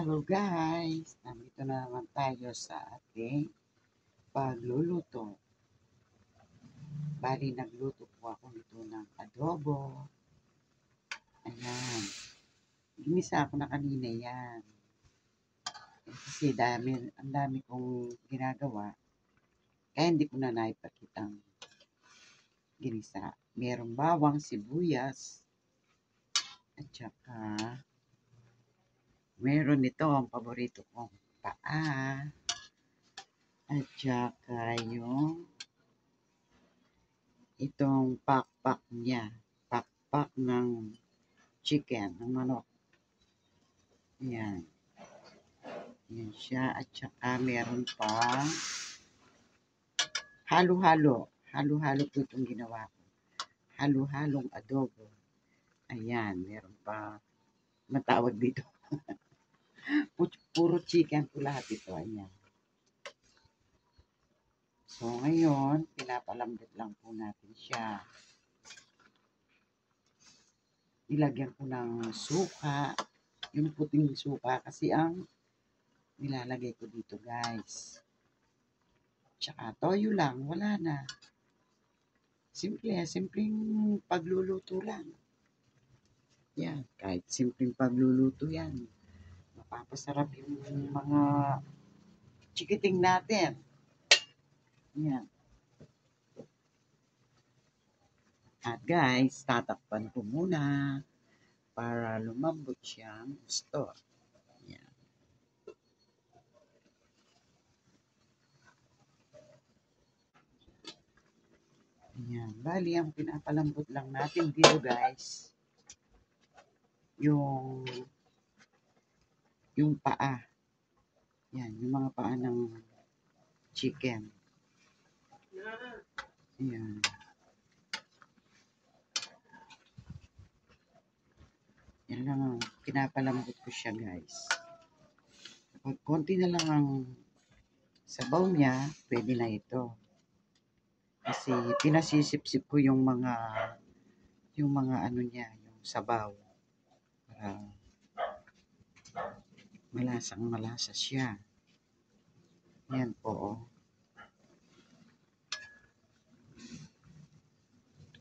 Hello guys! Nandito na naman tayo sa ating pagluluto. Bali, nagluto po ako nito ng adobo. Ayan. Ginisa ako na kanina yan. Kasi ang dami kong ginagawa. Kaya hindi ko na naipakitang ginisa. Merong bawang, sibuyas, at saka meron ito ang paborito kong paa. At saka yung itong pakpak niya. Pakpak ng chicken, ng manok. Ayan. Ayan siya. At saka meron pa halo-halo. Halo-halo po itong ginawa ko. Halo-halong adobo. Ayan. Meron pa matawag dito. Puro chicken po lahat ito. Ayan. So, ngayon, pinapalambot lang po natin siya. Nilagyan ko ng suka. Yung puting suka kasi ang nilalagay ko dito, guys. Tsaka toyo lang, wala na. Simpleng pagluluto lang. Yan, kahit simpleng pagluluto yan. Mapapasarap yung mga chikiting natin. Yan. At guys, tatakpan ko muna para lumambot siyang gusto. Yan. Yan. Bali, ang pinapalambot lang natin dito guys, yung paa. Yan, yung mga paa ng chicken. Yan. Yan lang ang pinapalambot ko siya guys. Pag konti na lang ang sabaw niya, pwede na ito. Kasi pinasisip-sip ko yung mga ano niya, yung sabaw. Para malasa siya. Yan po. Oh.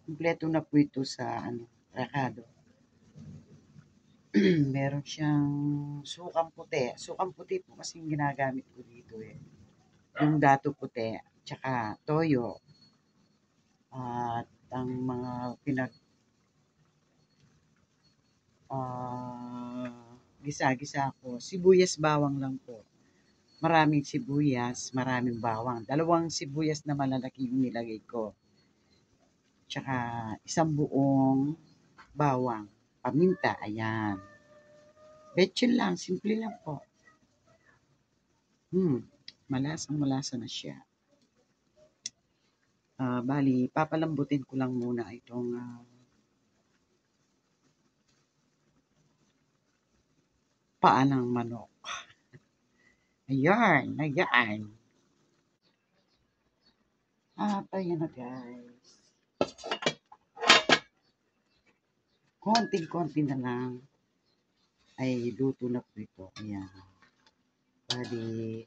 Kompleto na po ito sa rakado. Meron siyang sukang puti. Sukang puti po kasi ginagamit ko dito eh. Yung dato puti, tsaka toyo. At ang mga gisa-gisa ko, sibuyas bawang lang po. Maraming sibuyas, maraming bawang. 2 sibuyas na malalaki yung nilagay ko. Tsaka isang buong bawang. Paminta, ayan. Betchin lang, simple lang po. Malasa na siya. Bali, papalambutin ko lang muna itong paa ng manok. Ayan. Ayan na guys. Konting-konti na lang ay luto na po ito. Ayan. Bali,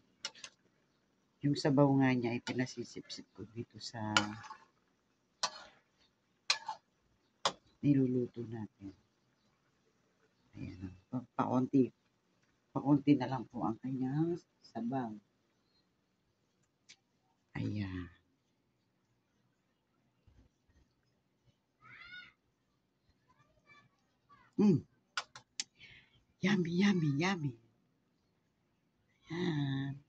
yung sabaw nga niya ay pinasisip-sip ko dito sa niluluto natin. Ayan. Pakunti na lang po ang kanyang sabaw. Ayan. Yummy. Ayan.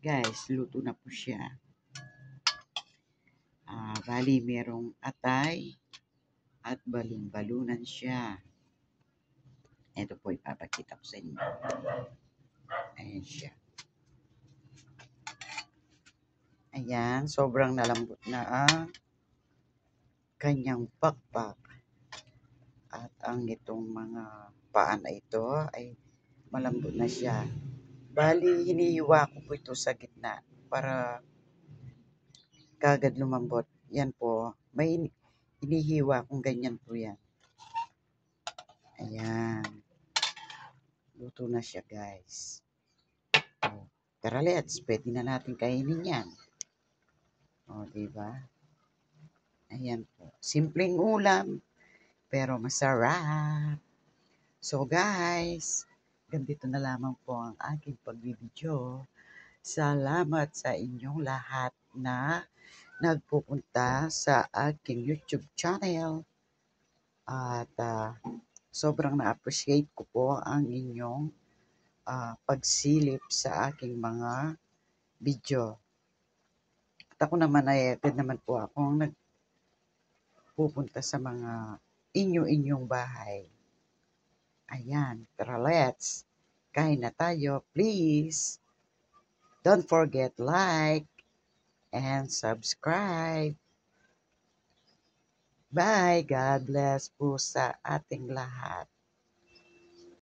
Guys, luto na po siya. Bali, merong atay at balon-balunan siya. Ito po, ipapakita ko sa inyo. Ayan siya. Ayan, sobrang nalambot na ang kanyang pakpak. At ang itong mga paa na ito ay malambot na siya. Bali, hinihiwa ko po ito sa gitna para kagad lumambot. Yan po, may hinihiwa kung ganyan po yan. Ayan. Luto na siya, guys. Oh, tara, let's. Pwede na natin kainin yan. O, diba? Ayan po. Simpleng ulam, pero masarap. So, guys, ganito na lamang po ang aking pagbibideo. Salamat sa inyong lahat na nagpupunta sa aking YouTube channel. At sobrang na-appreciate ko po ang inyong pagsilip sa aking mga video. At ako naman ay din naman po akong nagpupunta sa mga inyo-inyong bahay. Ayan, tara, let's. Kain na tayo, please. Don't forget like and subscribe. Bye. God bless po sa ating lahat.